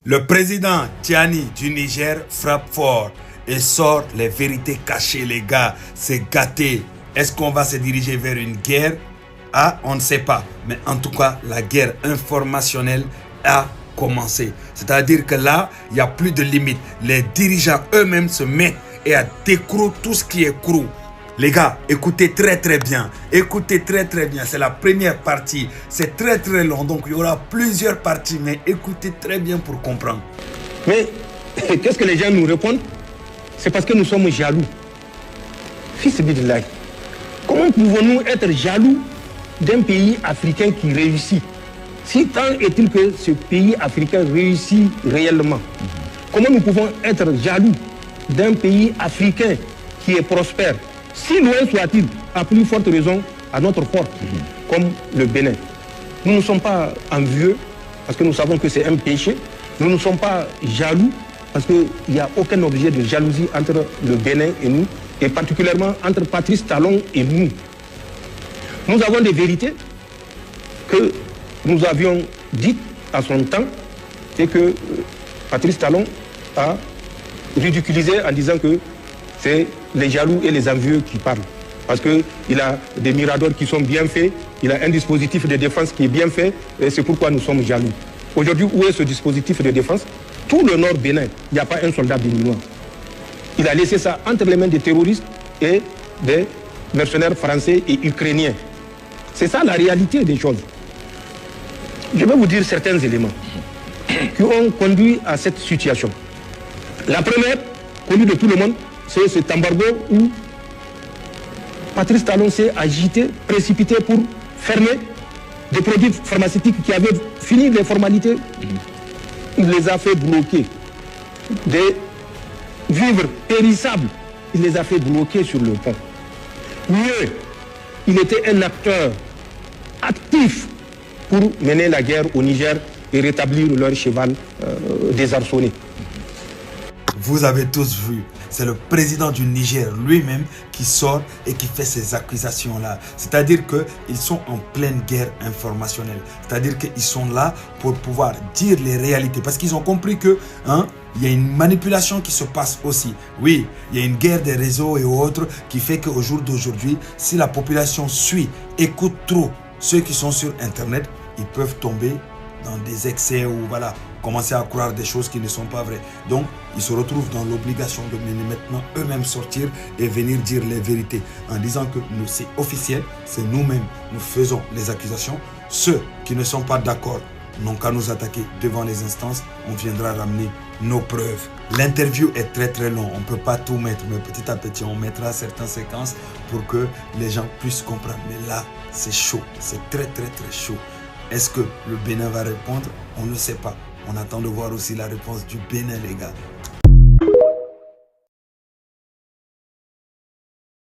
Le président Tiani du Niger frappe fort et sort les vérités cachées, les gars. C'est gâté. Est-ce qu'on va se diriger vers une guerre? Ah, on ne sait pas. Mais en tout cas, la guerre informationnelle a commencé. C'est-à-dire que là, il n'y a plus de limite. Les dirigeants eux-mêmes se mettent et à décroûter tout ce qui est crou. Les gars, écoutez très bien. Écoutez très bien. C'est la première partie. C'est très long. Donc, il y aura plusieurs parties. Mais écoutez très bien pour comprendre. Mais qu'est-ce que les gens nous répondent? C'est parce que nous sommes jaloux. Fils de là. Comment pouvons-nous être jaloux d'un pays africain qui réussit? Si tant est-il que ce pays africain réussit réellement, comment nous pouvons être jaloux d'un pays africain qui est prospère? Si loin soit-il, à plus forte raison, à notre porte, comme le Bénin. Nous ne sommes pas envieux, parce que nous savons que c'est un péché. Nous ne sommes pas jaloux, parce qu'il n'y a aucun objet de jalousie entre le Bénin et nous, et particulièrement entre Patrice Talon et nous. Nous avons des vérités que nous avions dites à son temps, et que Patrice Talon a ridiculisé en disant que c'est les jaloux et les envieux qui parlent. Parce qu'il a des miradors qui sont bien faits, il a un dispositif de défense qui est bien fait, et c'est pourquoi nous sommes jaloux. Aujourd'hui, où est ce dispositif de défense? Tout le nord Bénin, il n'y a pas un soldat béninois. Il a laissé ça entre les mains des terroristes et des mercenaires français et ukrainiens. C'est ça la réalité des choses. Je vais vous dire certains éléments qui ont conduit à cette situation. La première, connue de tout le monde, c'est cet embargo où Patrice Talon s'est agité, précipité pour fermer des produits pharmaceutiques qui avaient fini les formalités. Il les a fait bloquer. Des vivres périssables, il les a fait bloquer sur le pont. Mieux, il était un acteur actif pour mener la guerre au Niger et rétablir leur cheval désarçonné. Vous avez tous vu, c'est le président du Niger lui-même qui sort et qui fait ces accusations-là. C'est-à-dire qu'ils sont en pleine guerre informationnelle. C'est-à-dire qu'ils sont là pour pouvoir dire les réalités. Parce qu'ils ont compris que il y a une manipulation qui se passe aussi. Oui, il y a une guerre des réseaux et autres qui fait qu'au jour d'aujourd'hui, si la population suit, écoute trop ceux qui sont sur Internet, ils peuvent tomber dans des excès ou voilà, commencer à croire des choses qui ne sont pas vraies. Donc, ils se retrouvent dans l'obligation de maintenant eux-mêmes sortir et venir dire les vérités en disant que nous, c'est officiel, c'est nous-mêmes, nous faisons les accusations. Ceux qui ne sont pas d'accord n'ont qu'à nous attaquer devant les instances, on viendra ramener nos preuves. L'interview est très long, on ne peut pas tout mettre, mais petit à petit, on mettra certaines séquences pour que les gens puissent comprendre. Mais là, c'est chaud, c'est très chaud. Est-ce que le Bénin va répondre? On ne sait pas. On attend de voir aussi la réponse du Bénin, les gars.